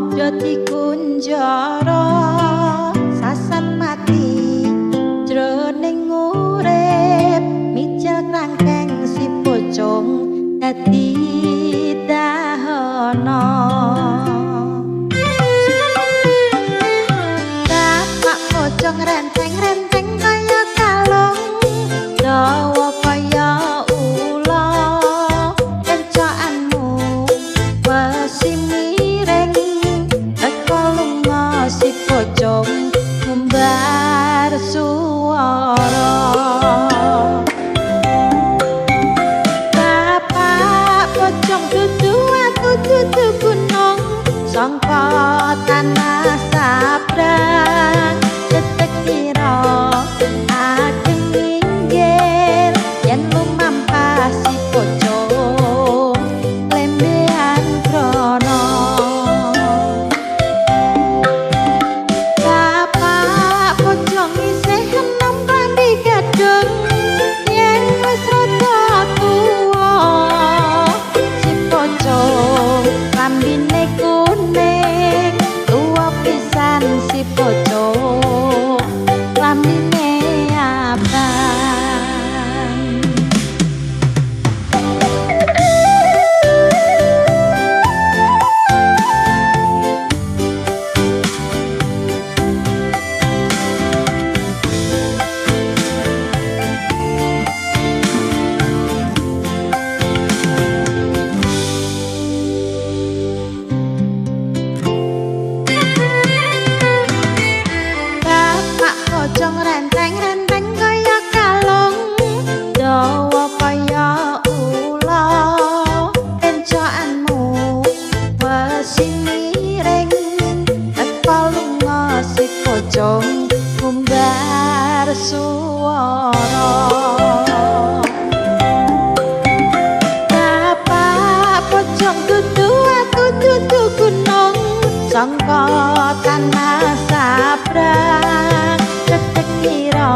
padha dikunjara sasan mati jroning urip mijil rangkeng si pocong dadi dahana bapak pocong renteng-renteng kaya kalung dawa kaya ula kencaanmu wesi miring teko lunga si pocong ngumbar suara bapak pocong dudu aku dudu gunung sangka tanah sabrang detek kira ageng minggir yen lumampah si pocong lembean krono bapak pocong isih enom klambi gadung yen wis rada tuwa si pocong klambine kuning tuwa pisan si pocong klambine abang bapak pocong renteng-renteng kaya kalung dawa kaya ula kencaanmu wesi miring teko lunga si pocong ngumbar suara bapak pocong dudu aku dudu gunung sangka tanah sabrang detek kira